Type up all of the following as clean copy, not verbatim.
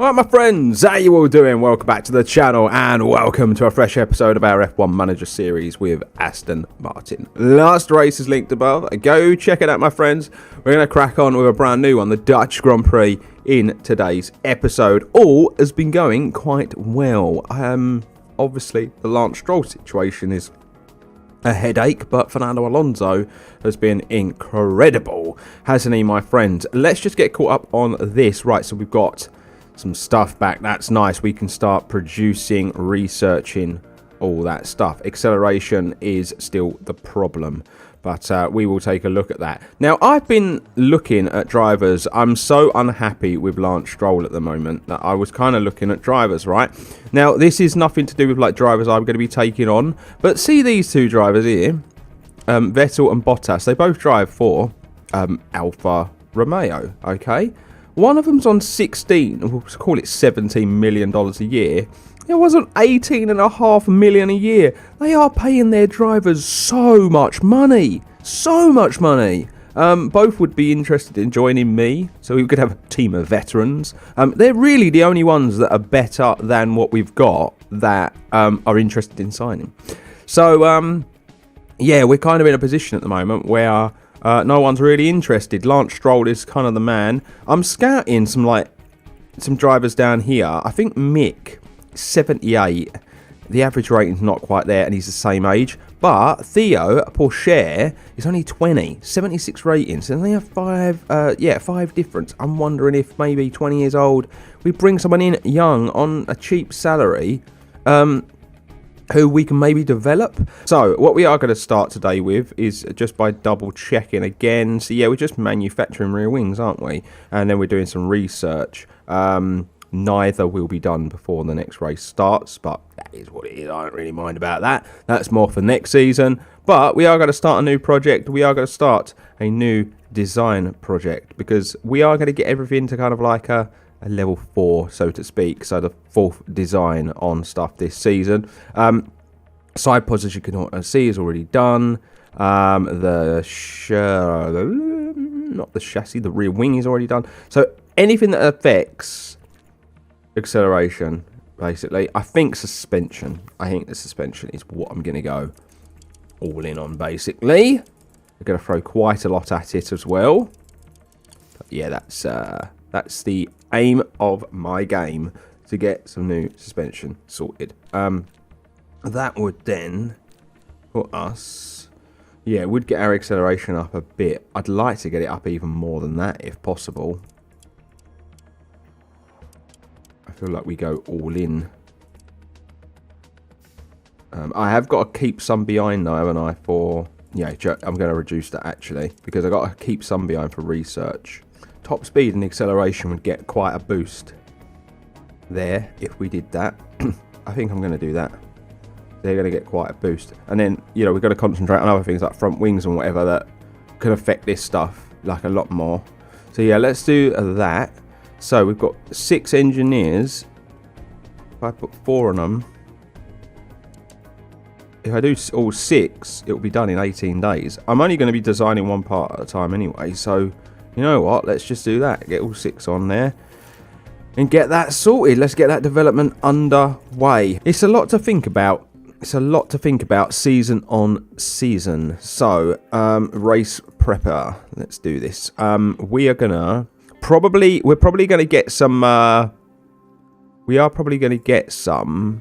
Alright my friends, how you all doing? Welcome back to the channel and welcome to a fresh episode of our F1 Manager series with Aston Martin. Last race is linked above. Go check it out my friends. We're going to crack on with a brand new one, the Dutch Grand Prix in today's episode. All has been going quite well. Obviously the Lance Stroll situation is a headache, but Fernando Alonso has been incredible, hasn't he my friends? Let's just get caught up on this. Right, so we've got some stuff back. That's nice. We can start producing, researching, all that stuff. Acceleration is still the problem, but we will take a look at that. Now, I've been looking at drivers. I'm so unhappy with Lance Stroll at the moment that I was kind of looking at drivers, right? Now, this is nothing to do with like drivers I'm going to be taking on, but see these two drivers here, Vettel and Bottas. They both drive for Alfa Romeo, okay? One of them's on 16, we'll call it $17 million a year. It wasn't $18.5 million a year. They are paying their drivers so much money. So much money. Both would be interested in joining me, so we could have a team of veterans. They're really the only ones that are better than what we've got that are interested in signing. So, yeah, we're kind of in a position at the moment where no one's really interested. Lance Stroll is kind of the man. I'm scouting some drivers down here. I think Mick, 78. The average rating's not quite there, and he's the same age. But Theo Porsche is only 20, 76 ratings, and they have five difference. I'm wondering if maybe 20 years old, we bring someone in young on a cheap salary, who we can maybe develop. So what we are going to start today with is just by double checking again. So yeah, we're just manufacturing rear wings, aren't we? And then we're doing some research. Neither will be done before the next race starts, but that is what it is. I don't really mind about that. That's more for next season. But we are going to start a new project. We are going to start a new design project because we are going to get everything to kind of like a level 4, so to speak. So the 4th design on stuff this season. Side pods, as you can see, is already done. Not the chassis, the rear wing is already done. So anything that affects acceleration, basically. I think suspension. I think the suspension is what I'm going to go all in on, basically. We're going to throw quite a lot at it as well. But yeah, that's the aim of my game, to get some new suspension sorted. That would then put us, yeah, would get our acceleration up a bit. I'd like to get it up even more than that if possible. I feel like we go all in. I have got to keep some behind though, haven't I? For, yeah, I'm going to reduce that actually, because I've got to keep some behind for research. Top speed and acceleration would get quite a boost there if we did that. I think I'm going to do that. They're going to get quite a boost. And then, you know, we've got to concentrate on other things like front wings and whatever that can affect this stuff like a lot more. So yeah, let's do that. So we've got 6 engineers. If I put 4 on them, if I do all 6, it will be done in 18 days. I'm only going to be designing one part at a time anyway, so you know what, let's just do that. Get all 6 on there and get that sorted. Let's get that development underway. It's a lot to think about. It's a lot to think about season on season. So, race prepper. Let's do this. We are gonna we're probably gonna get some we are probably gonna get some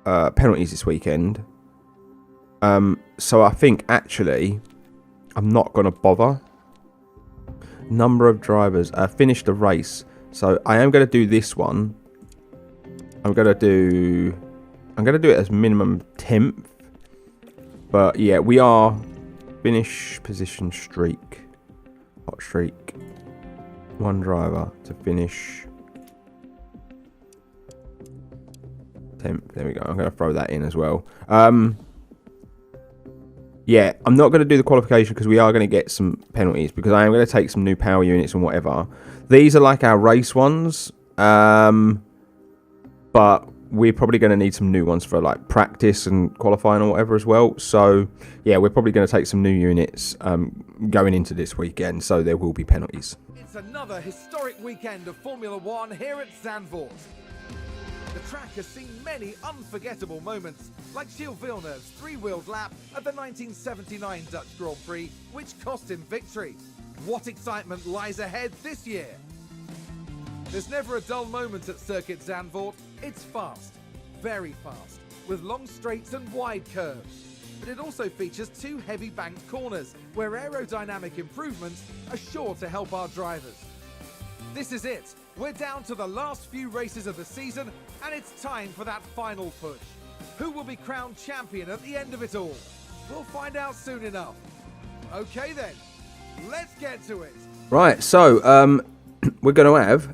penalties this weekend. So I think actually I'm not going to bother. Number of drivers. Finish the race. So I am going to do this one. I'm going to do it as minimum 10th. But yeah, we are finish position streak. Hot streak. 1 driver to finish 10th. There we go. I'm going to throw that in as well. Yeah, I'm not going to do the qualification because we are going to get some penalties, because I am going to take some new power units and whatever. These are like our race ones, but we're probably going to need some new ones for like practice and qualifying or whatever as well. So yeah, we're probably going to take some new units going into this weekend, so there will be penalties. It's another historic weekend of Formula One here at Zandvoort. The track has seen many unforgettable moments, like Gilles Villeneuve's three-wheeled lap at the 1979 Dutch Grand Prix, which cost him victory. What excitement lies ahead this year? There's never a dull moment at Circuit Zandvoort. It's fast, very fast, with long straights and wide curves. But it also features two heavy banked corners, where aerodynamic improvements are sure to help our drivers. This is it. We're down to the last few races of the season, and it's time for that final push. Who will be crowned champion at the end of it all? We'll find out soon enough. Okay then, let's get to it. Right, so we're going to have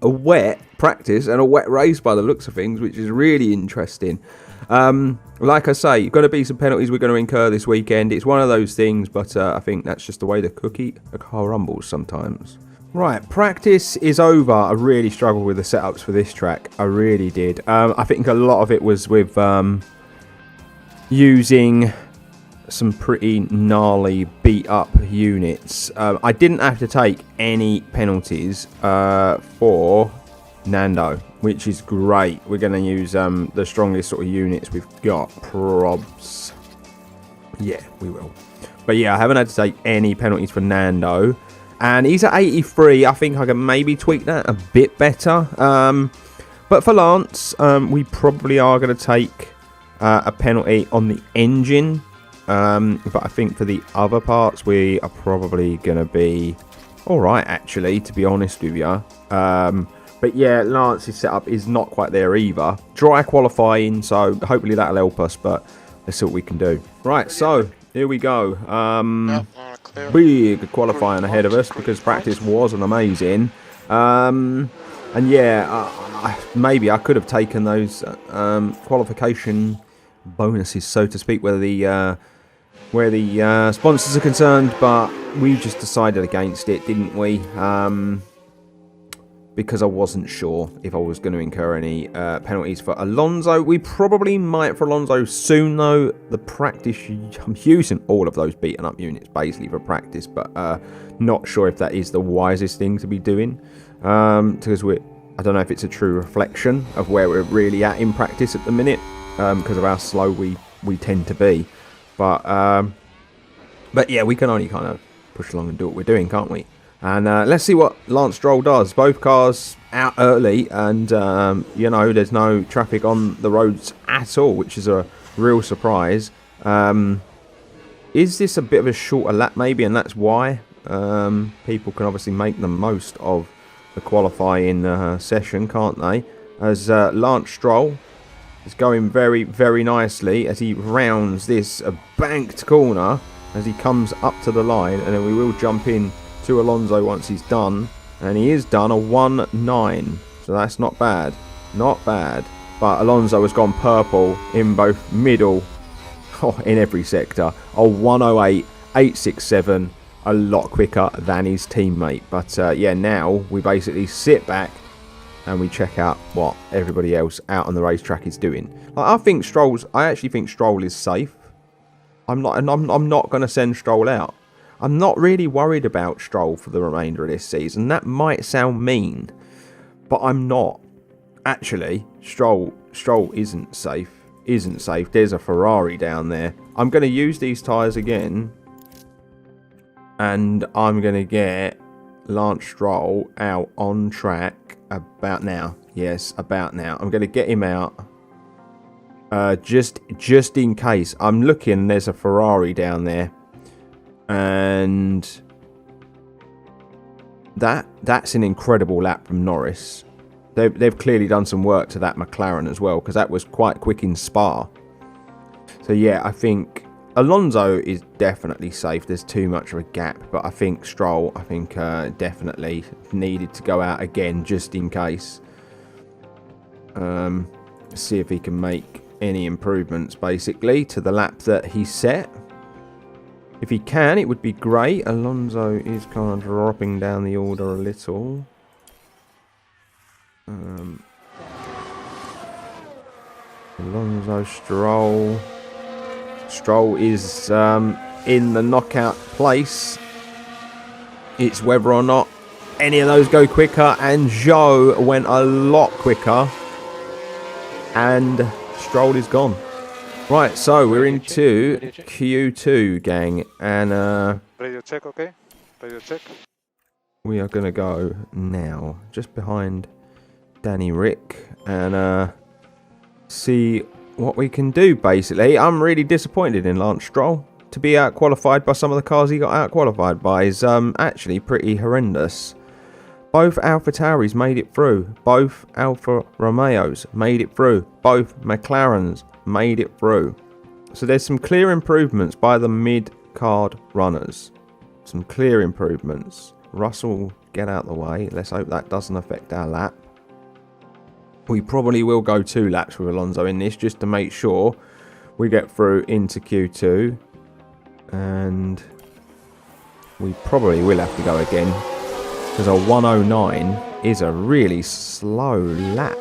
a wet practice and a wet race by the looks of things, which is really interesting. Like I say, going to be some penalties we're going to incur this weekend. It's one of those things, but I think that's just the way the car rumbles sometimes. Right, practice is over. I really struggled with the setups for this track. I really did. I think a lot of it was with using some pretty gnarly beat up units. I didn't have to take any penalties for Nando, which is great. We're going to use the strongest sort of units we've got. Probs. Yeah, we will. But yeah, I haven't had to take any penalties for Nando. And he's at 83. I think I can maybe tweak that a bit better. But for Lance, we probably are going to take a penalty on the engine. But I think for the other parts, we are probably going to be alright, actually, to be honest with you. But yeah, Lance's setup is not quite there either. Dry qualifying, so hopefully that'll help us, but let's see what we can do. Right, so here we go. Big qualifying ahead of us because practice wasn't amazing. And yeah, maybe I could have taken those qualification bonuses, so to speak, where the sponsors are concerned, but we just decided against it, didn't we? Because I wasn't sure if I was going to incur any penalties for Alonso. We probably might for Alonso soon, though. The practice, I'm using all of those beaten up units basically for practice, but not sure if that is the wisest thing to be doing. Because I don't know if it's a true reflection of where we're really at in practice at the minute, because of how slow we tend to be. But yeah, we can only kind of push along and do what we're doing, can't we? And let's see what Lance Stroll does. Both cars out early, and you know, there's no traffic on the roads at all, which is a real surprise. Is this a bit of a shorter lap maybe, and that's why people can obviously make the most of the qualifying session, can't they? As Lance Stroll is going very, very nicely as he rounds this banked corner as he comes up to the line, and then we will jump in to Alonso once he's done, and he is done a 1.9, so that's not bad, not bad. But Alonso has gone purple in both middle, in every sector. A 1:08.867, a lot quicker than his teammate. But yeah, now we basically sit back and we check out what everybody else out on the racetrack is doing. I actually think Stroll is safe. I'm not going to send Stroll out. I'm not really worried about Stroll for the remainder of this season. That might sound mean, but I'm not. Actually, Stroll isn't safe. There's a Ferrari down there. I'm going to use these tyres again, and I'm going to get Lance Stroll out on track about now. Yes, about now. I'm going to get him out just in case. I'm looking, there's a Ferrari down there. And that's an incredible lap from Norris. They've clearly done some work to that McLaren as well, because that was quite quick in Spa. So yeah, I think Alonso is definitely safe. There's too much of a gap, but I think Stroll, definitely needed to go out again just in case. See if he can make any improvements basically to the lap that he set. If he can, it would be great. Alonso is kind of dropping down the order a little. Alonso, Stroll. Stroll is in the knockout place. It's whether or not any of those go quicker, and Zhou went a lot quicker, and Stroll is gone. Right, so we're into Q2, gang, and Radio check, okay? Radio check. we are going to go now, just behind Danny Rick, and see what we can do, basically. I'm really disappointed in Lance Stroll. To be out-qualified by some of the cars he got out-qualified by is actually pretty horrendous. Both Alpha Tauris made it through. Both Alfa Romeos made it through. Both McLarens made it through. So there's some clear improvements by the mid-card runners. Some clear improvements. Russell, get out the way. Let's hope that doesn't affect our lap. We probably will go 2 laps with Alonso in this, just to make sure we get through into Q2. And we probably will have to go again, because a 109 is a really slow lap.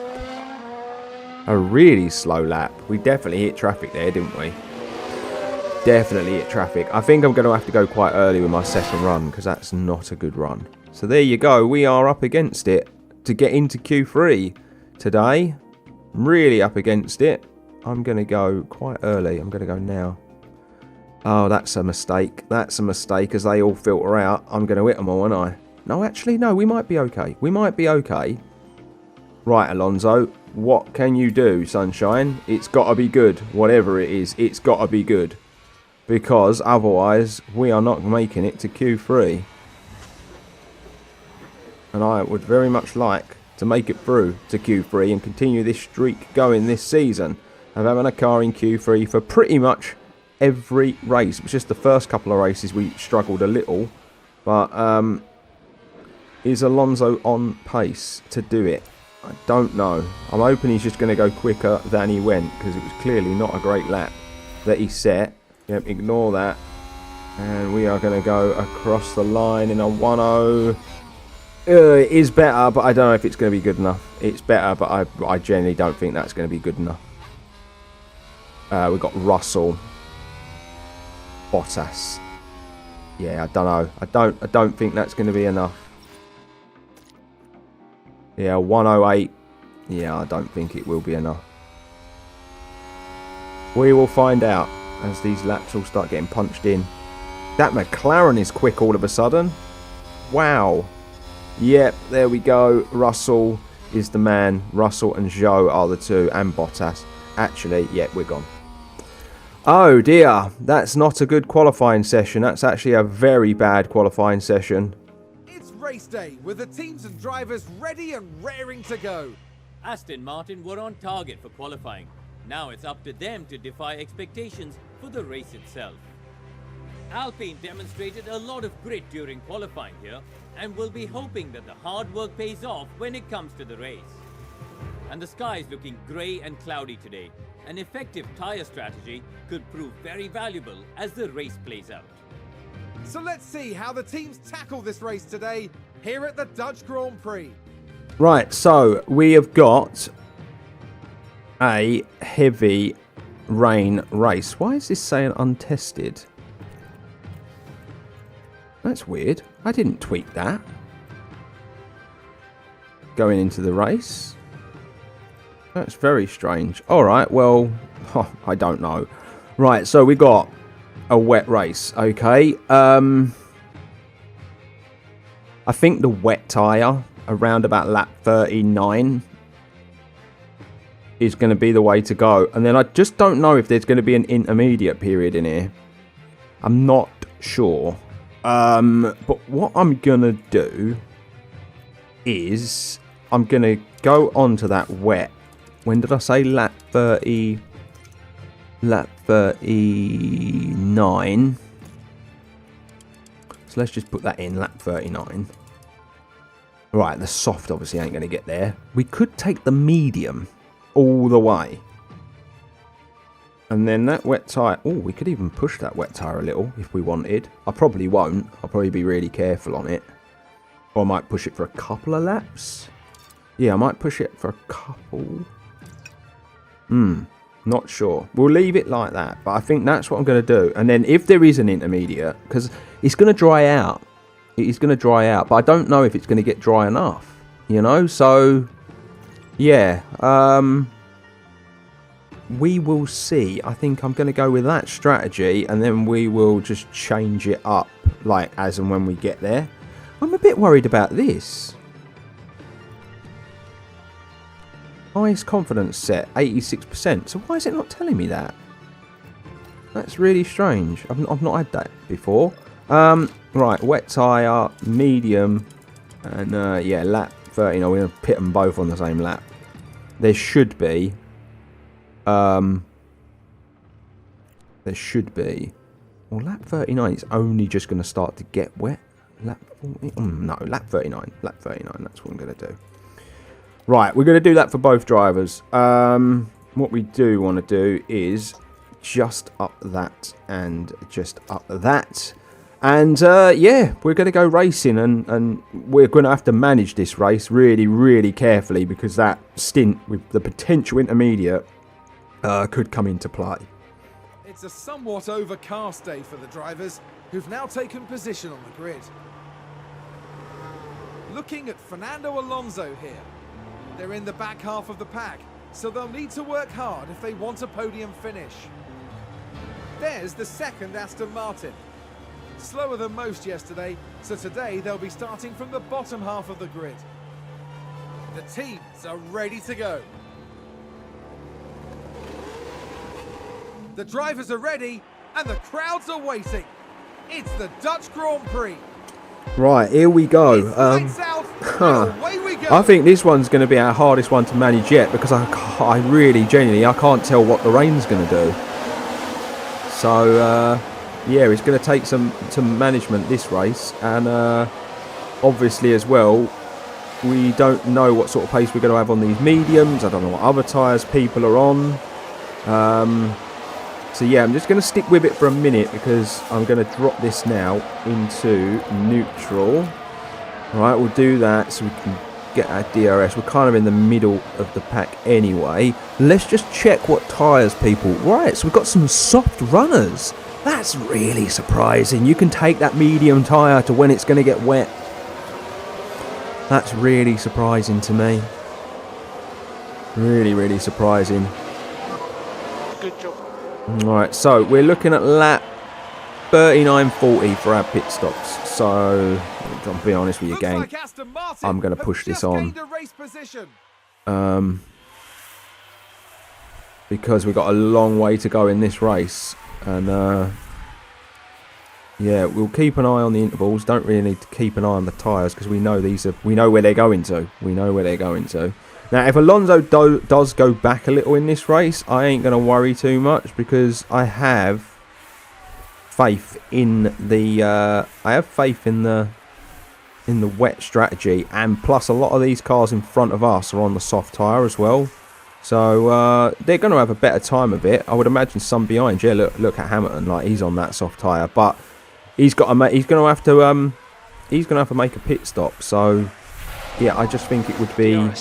A really slow lap. We definitely hit traffic there, didn't we? Definitely hit traffic. I think I'm going to have to go quite early with my second run, because that's not a good run. So there you go. We are up against it to get into Q3 today. Really up against it. I'm going to go quite early. I'm going to go now. Oh, that's a mistake. That's a mistake as they all filter out. I'm going to hit them all, aren't I? No, actually, no. We might be okay. We might be okay. Right, Alonso. What can you do, sunshine? It's got to be good. Whatever it is, it's got to be good. Because otherwise, we are not making it to Q3. And I would very much like to make it through to Q3 and continue this streak going this season of having a car in Q3 for pretty much every race. It was just the first couple of races we struggled a little, but is Alonso on pace to do it? I don't know. I'm hoping he's just going to go quicker than he went, because it was clearly not a great lap that he set. Yep, ignore that, and we are going to go across the line in a 1-0. It is better, but I don't know if it's going to be good enough. It's better, but I genuinely don't think that's going to be good enough. We've got Russell, Bottas. Yeah, I don't know. I don't think that's going to be enough. Yeah, 108. Yeah, I don't think it will be enough. We will find out as these laps all start getting punched in. That McLaren is quick all of a sudden. Wow. Yep, there we go. Russell is the man. Russell and Zhou are the two, and Bottas. Actually, yep, we're gone. Oh dear, that's not a good qualifying session. That's actually a very bad qualifying session. It's race day with the teams and drivers ready and raring to go. Aston Martin were on target for qualifying. Now it's up to them to defy expectations for the race itself. Alpine demonstrated a lot of grit during qualifying here and will be hoping that the hard work pays off when it comes to the race. And the sky is looking grey and cloudy today. An effective tyre strategy could prove very valuable as the race plays out. So let's see how the teams tackle this race today here at the Dutch Grand Prix. Right, so we have got a heavy rain race. Why is this saying untested? That's weird. I didn't tweak that. Going into the race. That's very strange. Alright, well, I don't know. Right, so we got a wet race. Okay. I think the wet tyre around about lap 39 is going to be the way to go. And then I just don't know if there's going to be an intermediate period in here. I'm not sure. But what I'm going to do is I'm going to go on to that wet. When did I say lap 30? Lap 39. So let's just put that in, lap 39. Right, the soft obviously ain't going to get there. We could take the medium all the way. And then that wet tyre... Oh, we could even push that wet tyre a little if we wanted. I probably won't. I'll probably be really careful on it. Or I might push it for a couple of laps. Yeah, I might push it for a couple. Not sure. We'll leave it like that. But I think that's what I'm going to do. And then if there is an intermediate, because it's going to dry out. It is going to dry out. But I don't know if it's going to get dry enough. You know? So, yeah. We will see. I think I'm going to go with that strategy. And then we will just change it up. Like, as and when we get there. I'm a bit worried about this. Highest confidence set, 86%. So why is it not telling me that? That's really strange. I've not had that before. Right, wet tyre, medium, and yeah, lap 30. No, we're going to pit them both on the same lap. There should be. There should be. Well, lap 39 is only just going to start to get wet. Lap 40? No, lap 39. Lap 39, that's what I'm going to do. Right, we're going to do that for both drivers. What we do want to do is just up that and just up that. And, yeah, we're going to go racing. And we're going to have to manage this race really, really carefully. Because that stint with the potential intermediate could come into play. It's a somewhat overcast day for the drivers, who've now taken position on the grid. Looking at Fernando Alonso here. They're in the back half of the pack, so they'll need to work hard if they want a podium finish. There's the second Aston Martin. Slower than most yesterday, so today they'll be starting from the bottom half of the grid. The teams are ready to go. The drivers are ready, and the crowds are waiting. It's the Dutch Grand Prix. Right, here we go. Lights out, and away we go. I think this one's going to be our hardest one to manage yet because I really, genuinely, I can't tell what the rain's going to do. So, yeah, it's going to take some management this race. And obviously as well, we don't know what sort of pace we're going to have on these mediums. I don't know what other tyres people are on. So yeah, I'm just going to stick with it for a minute because I'm going to drop this now into neutral. Right, we'll do that so we can get our DRS. We're kind of in the middle of the pack anyway. Let's just check what tyres people... Right, so we've got some soft runners. That's really surprising. You can take that medium tyre to when it's going to get wet. That's really surprising to me. Really, really surprising. Good job. Alright, so we're looking at lap 39.40 for our pit stops. So, I'll be honest with you, gang. I'm going to push this on. Because we've got a long way to go in this race. And, yeah, we'll keep an eye on the intervals. Don't really need to keep an eye on the tyres because we know we know where they're going to. We know where they're going to. Now, if Alonso does go back a little in this race, I ain't going to worry too much because I have faith in the wet strategy, and plus a lot of these cars in front of us are on the soft tyre as well, so they're going to have a better time of it. I would imagine some behind. Yeah, look at Hamilton, like he's on that soft tyre, but he's going to have to make a pit stop. So yeah, I just think it would be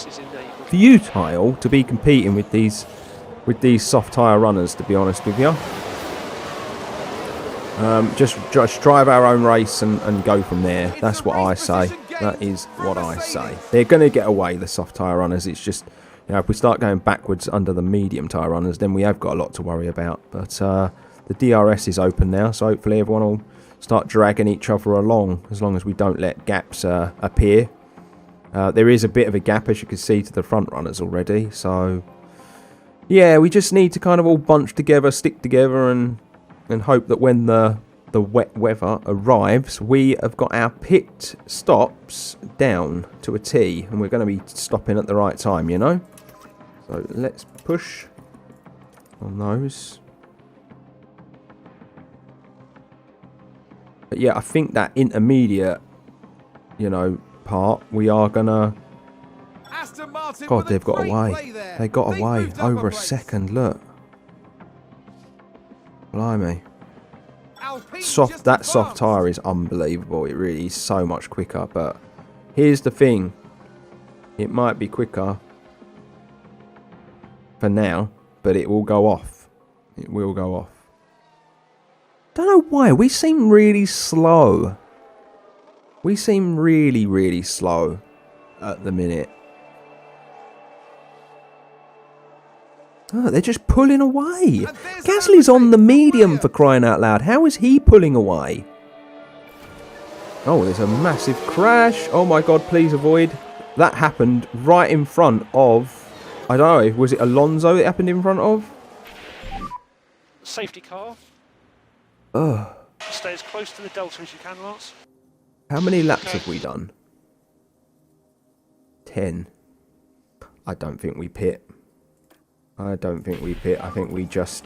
futile to be competing with these soft tyre runners, to be honest with you. Just drive our own race and go from there. That's what I say. That is what I say. They're going to get away, the soft tyre runners. It's just, you know, if we start going backwards under the medium tyre runners, then we have got a lot to worry about. But the DRS is open now, so hopefully everyone will start dragging each other along, as long as we don't let gaps appear. There is a bit of a gap, as you can see, to the front runners already. So, yeah, we just need to kind of all bunch together, stick together, and hope that when the wet weather arrives, we have got our pit stops down to a T, and we're going to be stopping at the right time, you know? So, let's push on those. But yeah, I think that intermediate, you know, part, we are gonna... God, they've got away. They got away over a second, look. Blimey. That soft tyre is unbelievable. It really is so much quicker, but here's the thing. It might be quicker for now, but it will go off. It will go off. Don't know why. We seem really slow. We seem really, really slow at the minute. Oh, they're just pulling away. Gasly's on the medium, for crying out loud. How is he pulling away? Oh, there's a massive crash. Oh my god, please avoid. That happened right in front of... I don't know, was it Alonso it happened in front of? Safety car. Ugh. Stay as close to the delta as you can, Lance. How many laps have we done? 10. I don't think we pit. I don't think we pit. I think we just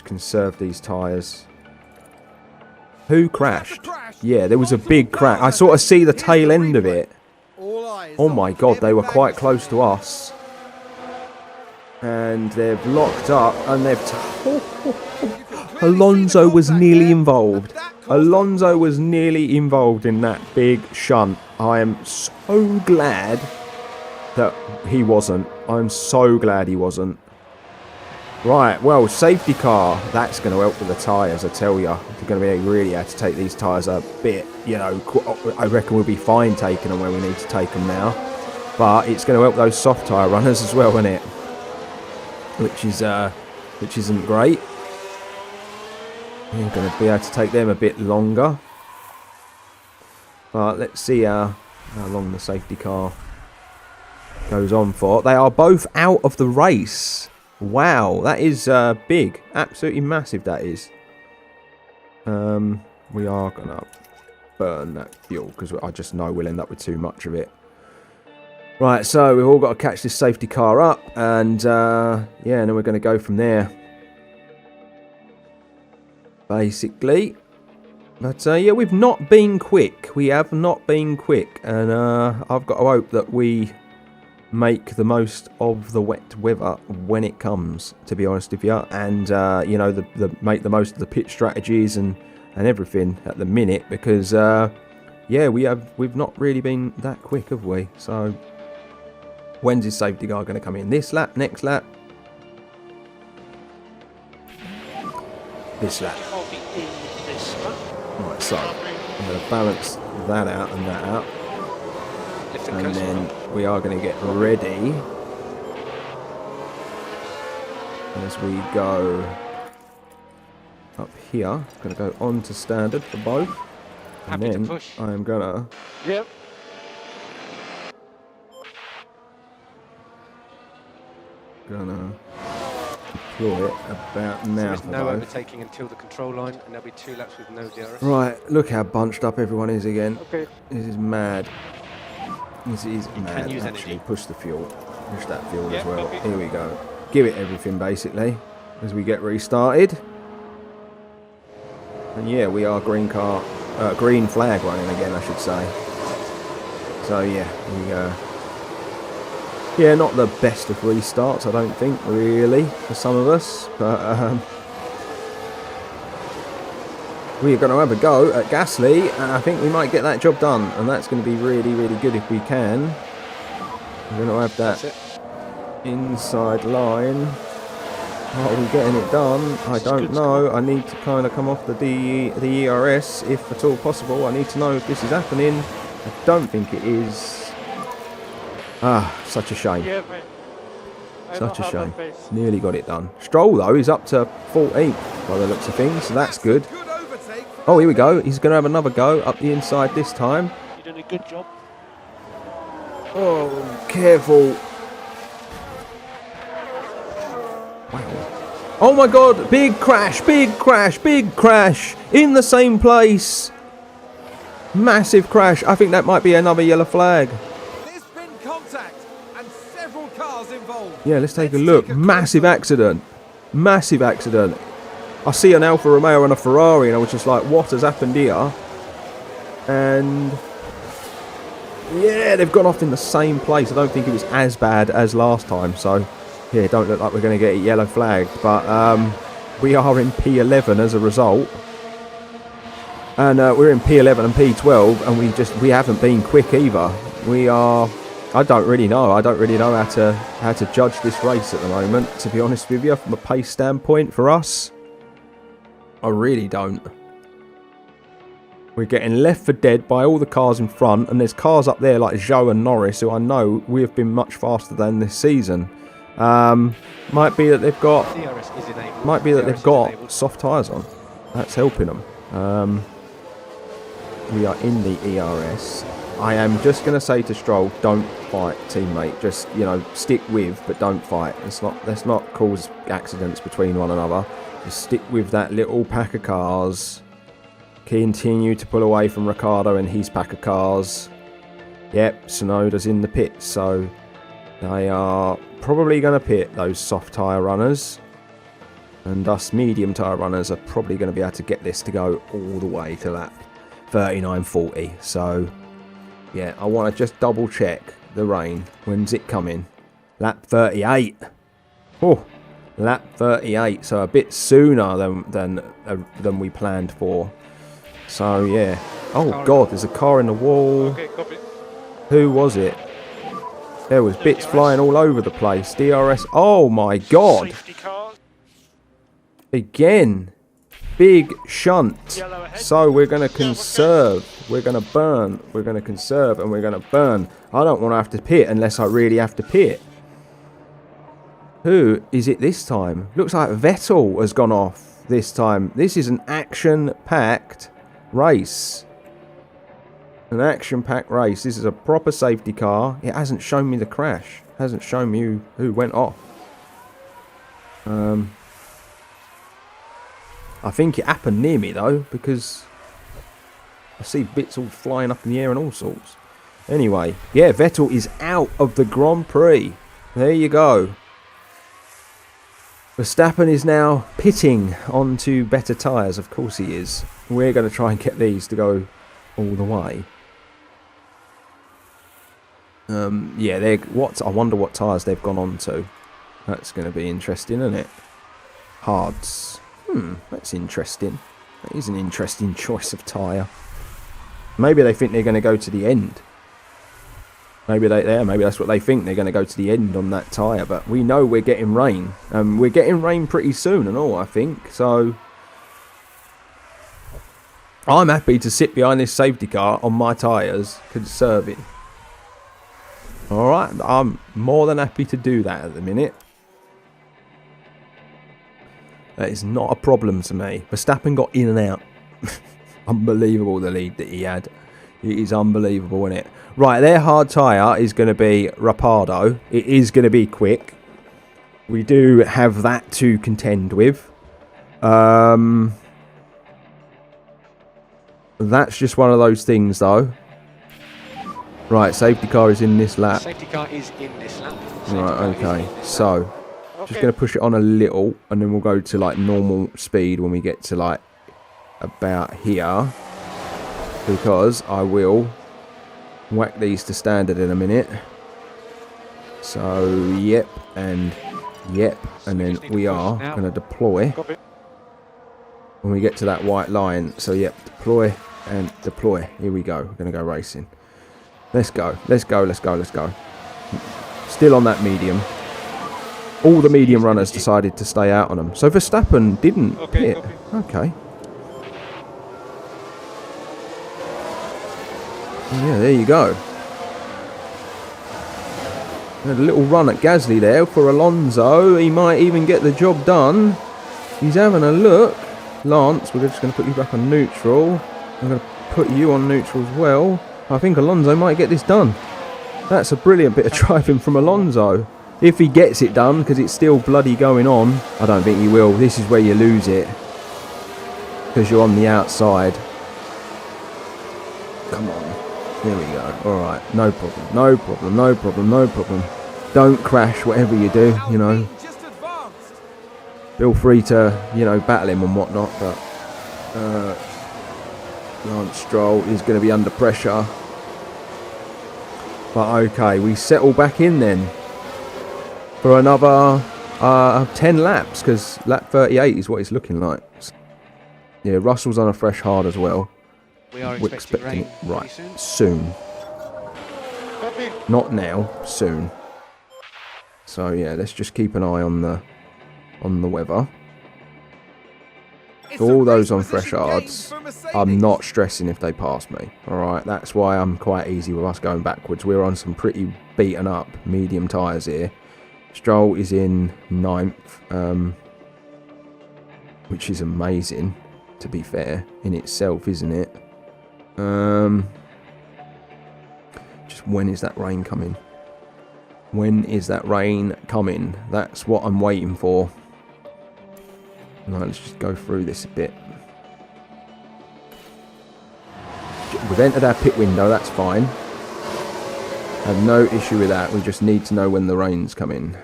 conserve these tyres. Who crashed? Yeah, there was a big crash. I sort of see the tail end of it. Oh my god, they were quite close to us. And they've locked up and they've... Alonso was nearly involved. Alonso was nearly involved in that big shunt. I am so glad that he wasn't. I'm so glad he wasn't. Right, well, safety car. That's going to help with the tyres, I tell you. We're going to be really have to take these tyres a bit, you know, I reckon we'll be fine taking them where we need to take them now. But it's going to help those soft tyre runners as well, isn't it? Which isn't great. We're going to be able to take them a bit longer. But let's see how long the safety car goes on for. They are both out of the race. Wow, that is big. Absolutely massive, that is. We are going to burn that fuel because I just know we'll end up with too much of it. Right, so we've all got to catch this safety car up. And, yeah, and then we're going to go from there. Basically. But, yeah, we've not been quick. We have not been quick. And I've got to hope that we make the most of the wet weather when it comes, to be honest with you. And, you know, make the most of the pit strategies and everything at the minute. Because, yeah, we've not really been that quick, have we? So, when's his safety car going to come in? This lap? Next lap? This lap. Right, so I'm going to balance that out and that out. And then we are going to get ready as we go up here. Going to go on to standard for both. And then I am going to... Yep. Gonna deploy it about now. So there's no overtaking until the control line, and there'll be 2 laps with no DRS. Right, look how bunched up everyone is again. Okay. This is mad. This is mad. can use Actually, energy. push the fuel. Push that fuel Yeah, as well. copy. Here we go. Give it everything basically as we get restarted. And yeah, we are green flag running again, I should say. So yeah, yeah, not the best of restarts, I don't think, really, for some of us. But we are going to have a go at Gasly, and I think we might get that job done. And that's going to be really, really good if we can. We're going to have that inside line. Are we getting it done? I don't know. I need to kind of come off the ERS, if at all possible. I need to know if this is happening. I don't think it is. Ah, such a shame. Yeah, mate. Such a shame. Nearly got it done. Stroll, though, is up to 14th by the looks of things, so that's good. Oh, here we go. He's going to have another go up the inside this time. You're doing a good job. Oh, careful. Wow. Oh, my God. Big crash, big crash, big crash. In the same place. Massive crash. I think that might be another yellow flag. Yeah, let's take a look. Massive accident. Massive accident. I see an Alfa Romeo and a Ferrari, and I was just like, what has happened here? And yeah, they've gone off in the same place. I don't think it was as bad as last time. So yeah, it don't look like we're going to get it yellow flagged. But we are in P11 as a result. And we're in P11 and P12, and we haven't been quick either. We are I don't really know. I don't really know how to judge this race at the moment, to be honest with you, from a pace standpoint for us. I really don't. We're getting left for dead by all the cars in front, and there's cars up there like Zhou and Norris, who I know we have been much faster than this season. Might be that they've got soft tyres on. That's helping them. We are in the ERS. I am just going to say to Stroll, don't fight, teammate. Just, you know, stick with, but don't fight. Let's not cause accidents between one another. Just stick with that little pack of cars. Continue to pull away from Ricciardo and his pack of cars. Yep, Tsunoda's in the pit, so they are probably going to pit those soft tyre runners. And us medium tyre runners are probably going to be able to get this to go all the way to lap 39.40. So, yeah, I want to just double check the rain. When's it coming? Lap 38. Oh, lap 38. So a bit sooner than we planned for. So, yeah. Oh, God, there's a car in the wall. Okay, copy. Who was it? There was bits flying all over the place. DRS. Oh, my God. Safety car. Again. Big shunt. Yellow ahead. So we're going to conserve. We're going to burn. We're going to conserve and we're going to burn. I don't want to have to pit unless I really have to pit. Who is it this time? Looks like Vettel has gone off this time. This is an action-packed race. An action-packed race. This is a proper safety car. It hasn't shown me the crash. Hasn't shown me who went off. I think it happened near me though, because I see bits all flying up in the air and all sorts. Anyway, yeah, Vettel is out of the Grand Prix. There you go. Verstappen is now pitting onto better tyres. Of course he is. We're going to try and get these to go all the way. Yeah, I wonder what tyres they've gone on to. That's going to be interesting, isn't it? Hards. That's interesting. That is an interesting choice of tyre. Maybe they think they're going to go to the end. Maybe that's what they think. They're going to go to the end on that tyre. But we know we're getting rain. We're getting rain pretty soon and all, I think. So I'm happy to sit behind this safety car on my tyres, conserving. Alright, I'm more than happy to do that at the minute. That is not a problem to me. Verstappen got in and out. Unbelievable the lead that he had. It is unbelievable, isn't it? Right, their hard tyre is going to be Ricciardo. It is going to be quick. We do have that to contend with. That's just one of those things, though. Right, safety car is in this lap. Safety car is in this lap. Right, okay. So, just going to push it on a little, and then we'll go to, like, normal speed when we get to, like, about here. Because I will whack these to standard in a minute. So, yep, and then we are going to deploy when we get to that white line. So, yep, deploy and deploy. Here we go. We're going to go racing. Let's go. Let's go. Let's go. Let's go. Still on that medium. All the medium runners decided to stay out on them. So Verstappen didn't pit. Okay. Yeah, there you go. Had a little run at Gasly there for Alonso. He might even get the job done. He's having a look. Lance, we're just going to put you back on neutral. I'm going to put you on neutral as well. I think Alonso might get this done. That's a brilliant bit of driving from Alonso. If he gets it done, because it's still bloody going on. I don't think he will. This is where you lose it. Because you're on the outside. Come on. There we go. Alright. No problem. No problem. No problem. No problem. Don't crash, whatever you do, you know. Feel free to, you know, battle him and whatnot, but Lance Stroll is going to be under pressure. But okay, we settle back in then for another 10 laps, because lap 38 is what it's looking like. Yeah, Russell's on a fresh hard as well. We are We're expecting it right soon. Copy. Not now, soon. So yeah, let's just keep an eye on the weather. So all those on fresh hards, I'm not stressing if they pass me. Alright, that's why I'm quite easy with us going backwards. We're on some pretty beaten up medium tyres here. Stroll is in 9th, which is amazing, to be fair, in itself, isn't it? Just when is that rain coming? When is that rain coming? That's what I'm waiting for. Right, let's just go through this a bit. We've entered our pit window, that's fine. I have no issue with that. We just need to know when the rain's coming.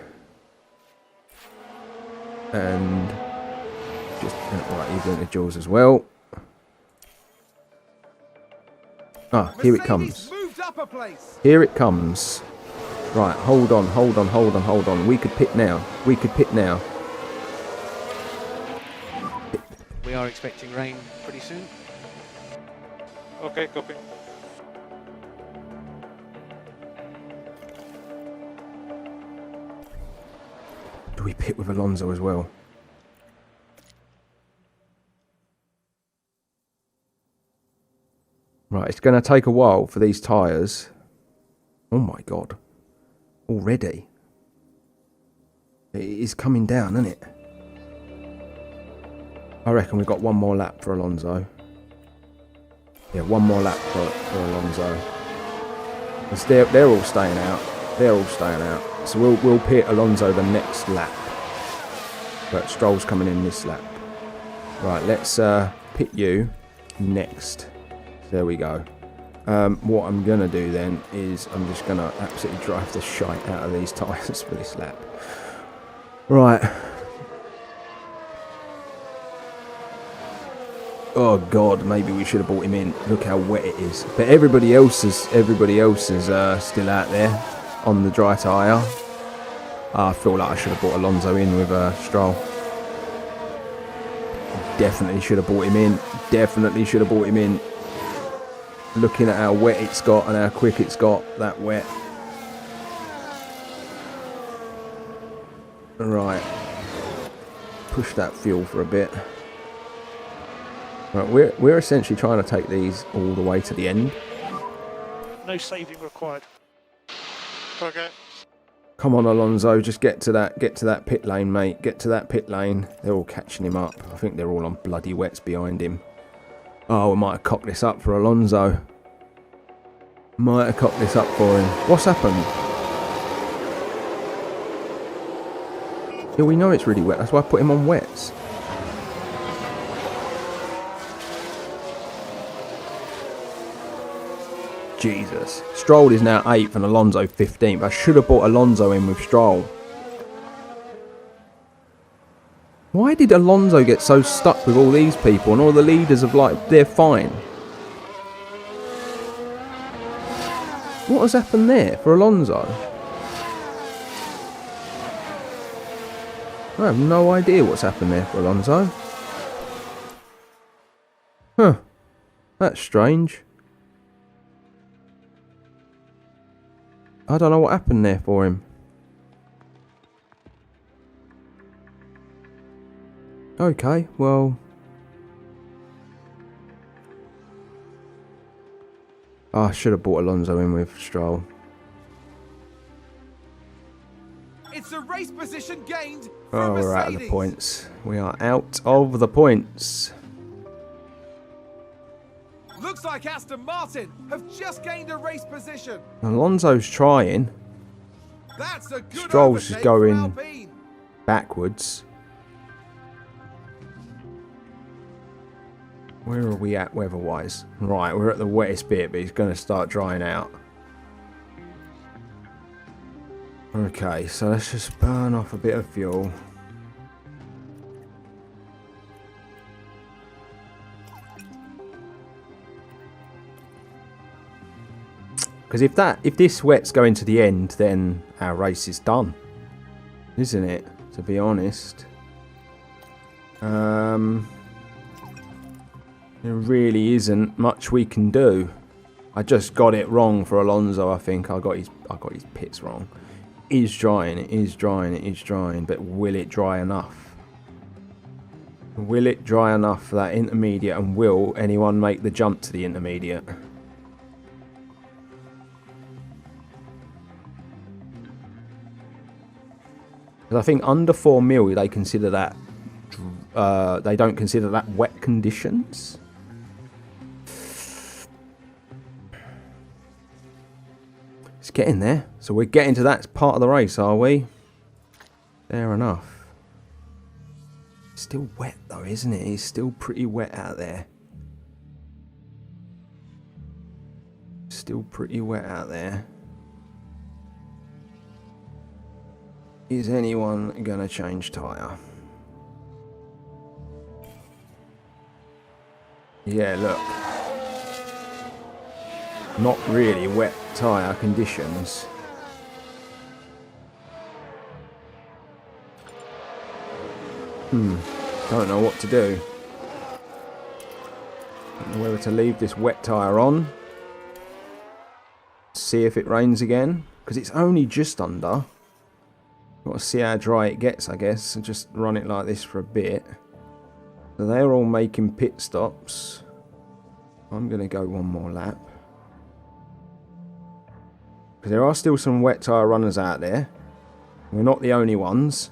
And just right, you've entered Jules as well. Ah, here it comes. Here it comes. Right, hold on, hold on, hold on, hold on. We could pit now. We could pit now. We are expecting rain pretty soon. Okay, copy. Do we pit with Alonso as well? Right, it's going to take a while for these tyres. Oh my god. Already. It is coming down, isn't it? I reckon we've got one more lap for Alonso. Yeah, one more lap for Alonso. Because they're all staying out. They're all staying out. So we'll pit Alonso the next lap. But Stroll's coming in this lap. Right, let's pit you next. There we go. What I'm going to do then is I'm just going to absolutely drive the shite out of these tyres for this lap. Right. Oh god, maybe we should have brought him in. Look how wet it is. But everybody else is still out there on the dry tyre. I feel like I should have brought Alonso in with Stroll. Definitely should have brought him in. Definitely should have brought him in. Looking at how wet it's got and how quick it's got, that wet. Right. Push that fuel for a bit. Right, we're essentially trying to take these all the way to the end. No saving required. Okay. Come on, Alonso, just get to that pit lane, mate. Get to that pit lane. They're all catching him up. I think they're all on bloody wets behind him. Oh, we might have cocked this up for Alonso. Might have cocked this up for him. What's happened? Yeah, we know it's really wet. That's why I put him on wets. Jesus. Stroll is now 8th and Alonso 15th. I should have brought Alonso in with Stroll. Why did Alonso get so stuck with all these people and all the leaders of like, they're fine? What has happened there for Alonso? I have no idea what's happened there for Alonso. Huh. That's strange. I don't know what happened there for him. Okay, well. I should have brought Alonso in with Stroll. It's a race position gained. Oh, we're out of the points. We are out of the points. Looks like Aston Martin have just gained a race position. Alonso's trying. That's a good Stroll's just overtake for going Alpine. backwards. Where are we at weather-wise? Right, we're at the wettest bit, but he's going to start drying out. Okay, so let's just burn off a bit of fuel. Because if this wet's going to the end, then our race is done, isn't it? To be honest, there really isn't much we can do. I just got it wrong for Alonso. I think I got his pits wrong. It is drying. It is drying. It is drying. But will it dry enough? Will it dry enough for that intermediate? And will anyone make the jump to the intermediate? I think under 4 mil they consider that they don't consider that wet conditions. It's getting there. So we're getting to that part of the race, are we? Fair enough. Still wet though, isn't it? It's still pretty wet out there. Still pretty wet out there. Is anyone gonna change tyre? Yeah, look. Not really wet tyre conditions. Don't know what to do. Don't know whether to leave this wet tyre on. See if it rains again. Because it's only just under. Got to see how dry it gets, I guess, and just run it like this for a bit. So they're all making pit stops. I'm going to go one more lap. Because there are still some wet tyre runners out there. We're not the only ones.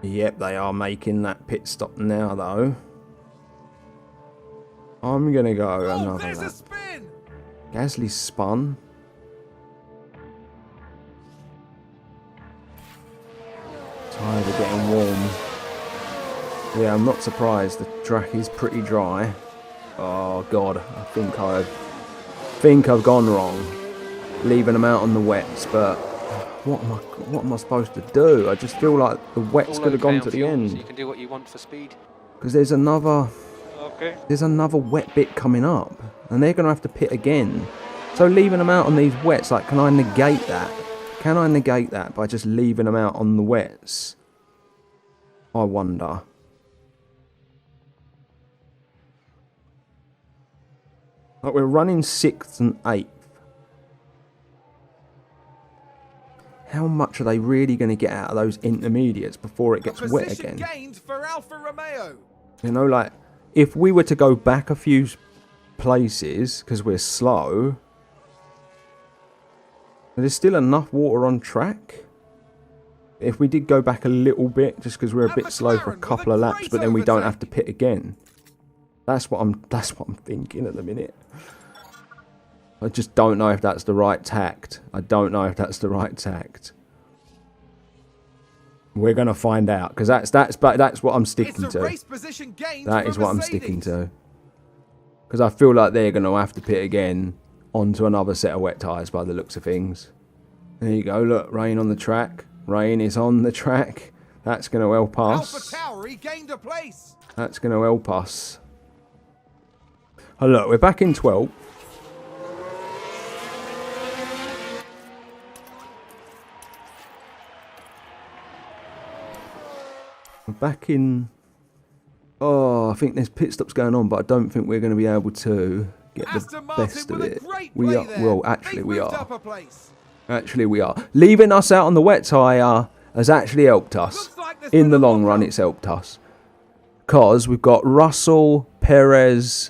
Yep, they are making that pit stop now, though. I'm going to go another lap. Gasly's spun. Tyres are getting warm. Yeah, I'm not surprised. The track is pretty dry. Oh god, I think I've gone wrong, leaving them out on the wets. But what am I supposed to do? I just feel like the wets could have gone to the end. So you can do what you want for speed. Because there's another Okay. There's another wet bit coming up, and they're going to have to pit again. So leaving them out on these wets, like, can I negate that? Can I negate that by just leaving them out on the wets? I wonder. Like, we're running 6th and 8th. How much are they really going to get out of those intermediates before it gets wet again? Gained for Alfa Romeo. You know, like, if we were to go back a few places, because we're slow, there's still enough water on track. If we did go back a little bit, just because we're a bit slow for a couple of laps, but then we don't have to pit again. That's what I'm thinking at the minute. I just don't know if that's the right tact. I don't know if that's the right tact. We're gonna find out, because that's what I'm sticking to. That is what I'm sticking to. Because I feel like they're gonna have to pit again onto another set of wet tyres by the looks of things. There you go. Look, rain on the track. Rain is on the track. That's gonna help us. That's gonna help us. Oh look, we're back in 12th. We're back in... Oh, I think there's pit stops going on, but I don't think we're going to be able to get the best of it. We are. Well, actually we are. Actually we are. Leaving us out on the wet tyre has actually helped us. In the long run, it's helped us. Because we've got Russell, Perez...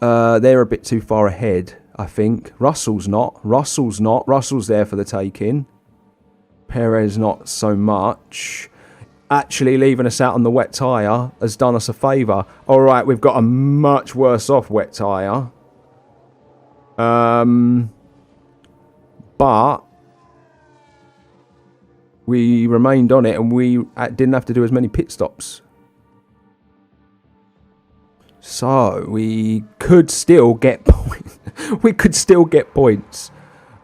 they're a bit too far ahead, I think. Russell's not. Russell's there for the taking. Perez not so much. Actually, leaving us out on the wet tyre has done us a favour. Alright, we've got a much worse off wet tyre. But we remained on it and we didn't have to do as many pit stops. So, we could still get points. We could still get points.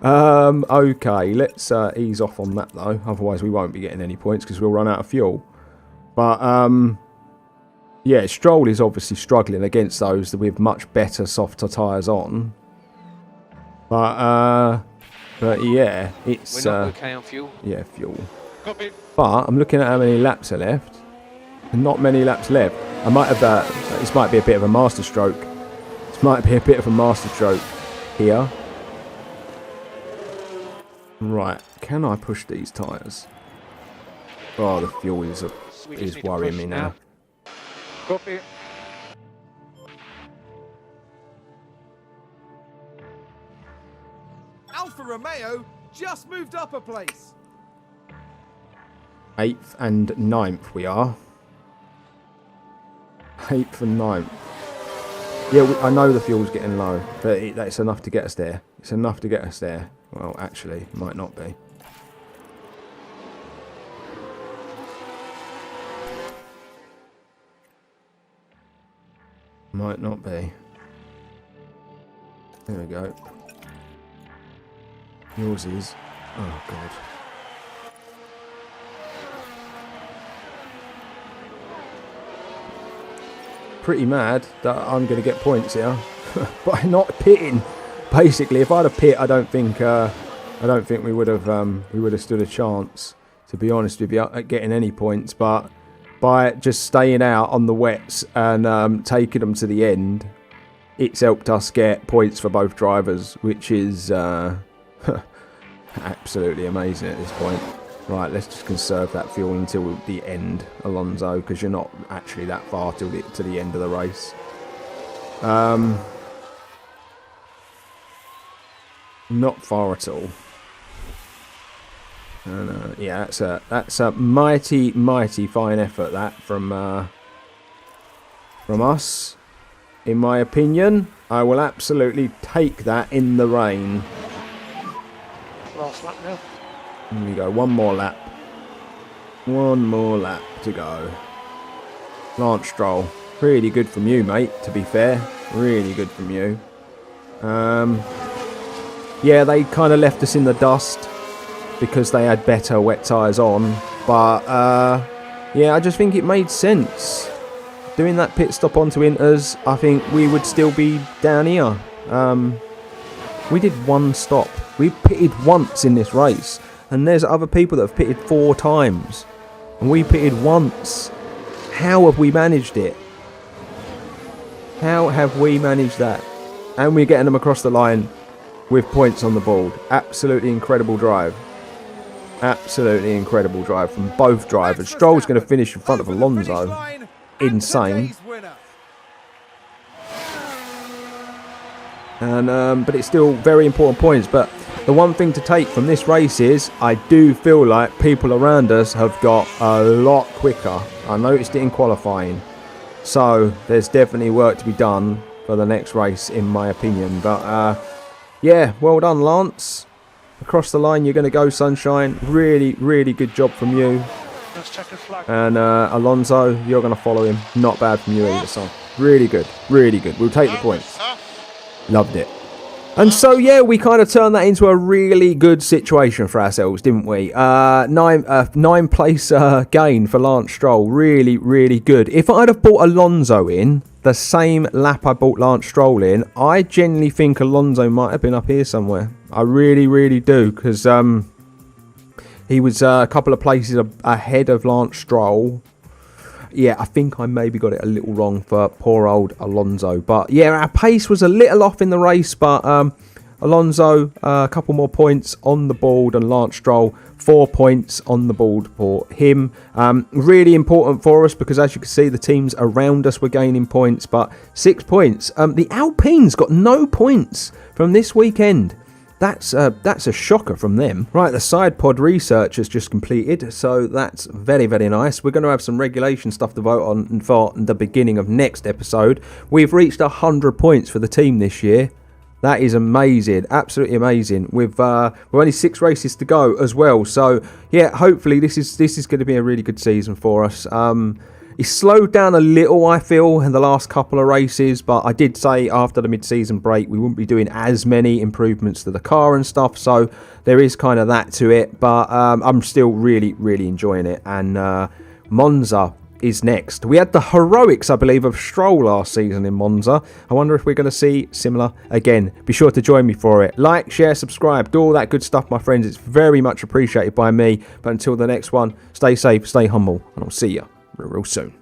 Okay, let's ease off on that though. Otherwise, we won't be getting any points because we'll run out of fuel. But, yeah, Stroll is obviously struggling against those with much better softer tyres on. But yeah, it's... We're not okay on fuel? Yeah, fuel. Copy. But I'm looking at how many laps are left. Not many laps left. I might have... this might be a bit of a master stroke. Might be a bit of a masterstroke here. Right, can I push these tyres? Oh, the fuel is worrying me now. Copy. Alfa Romeo just moved up a place. 8th and 9th we are. 8th and 9th. Yeah, I know the fuel's getting low, but that's enough to get us there. It's enough to get us there. Well, actually, might not be. Might not be. There we go. Yours is. Oh, God. Pretty mad that I'm going to get points here by not pitting. Basically, if I'd have pit, I don't think we would have stood a chance. To be honest with you, at getting any points, but by just staying out on the wets and taking them to the end, it's helped us get points for both drivers, which is absolutely amazing at this point. Right, let's just conserve that fuel until the end, Alonso, because you're not actually that far to the end of the race. Not far at all. And yeah, that's a mighty fine effort that from us. In my opinion, I will absolutely take that in the rain. Last lap now. Here we go, one more lap. One more lap to go. Lance Stroll, really good from you, mate, to be fair. Really good from you. Yeah, they kind of left us in the dust because they had better wet tyres on. But, yeah, I just think it made sense. Doing that pit stop onto Inters, I think we would still be down here. We did one stop. We pitted once in this race. And there's other people that have pitted 4 times. And we pitted once. How have we managed it? How have we managed that? And we're getting them across the line with points on the board. Absolutely incredible drive. Absolutely incredible drive from both drivers. Stroll's going to finish in front of Alonso. Insane. And but it's still very important points. But the one thing to take from this race is I do feel like people around us have got a lot quicker. I noticed it in qualifying. So there's definitely work to be done for the next race, in my opinion. But yeah, well done, Lance. Across the line, you're going to go, sunshine. Really, really good job from you. Let's check the flag. And Alonso, you're going to follow him. Not bad from you either, son. Really good. Really good. We'll take the points. Loved it. And so, yeah, we kind of turned that into a really good situation for ourselves, didn't we? Nine place gain for Lance Stroll. Really, really good. If I'd have bought Alonso in the same lap I bought Lance Stroll in, I genuinely think Alonso might have been up here somewhere. I really, really do, because he was a couple of places ahead of Lance Stroll. Yeah, I think I maybe got it a little wrong for poor old Alonso. But yeah, our pace was a little off in the race. But Alonso, a couple more points on the board. And Lance Stroll, 4 points on the board for him. Really important for us because, as you can see, the teams around us were gaining points. But 6 points. The Alpines got no points from this weekend. That's a shocker from them. Right, the side pod research has just completed, so that's very, very nice. We're going to have some regulation stuff to vote on for the beginning of next episode. We've reached 100 points for the team this year. That is amazing, absolutely amazing. We've only 6 races to go as well, so yeah, hopefully this is going to be a really good season for us. He slowed down a little, I feel, in the last couple of races, but I did say after the mid-season break we wouldn't be doing as many improvements to the car and stuff, so there is kind of that to it, but I'm still really, really enjoying it. And Monza is next. We had the heroics, I believe, of Stroll last season in Monza. I wonder if we're going to see similar again. Be sure to join me for it. Like, share, subscribe, do all that good stuff, my friends. It's very much appreciated by me. But until the next one, stay safe, stay humble, and I'll see you real soon.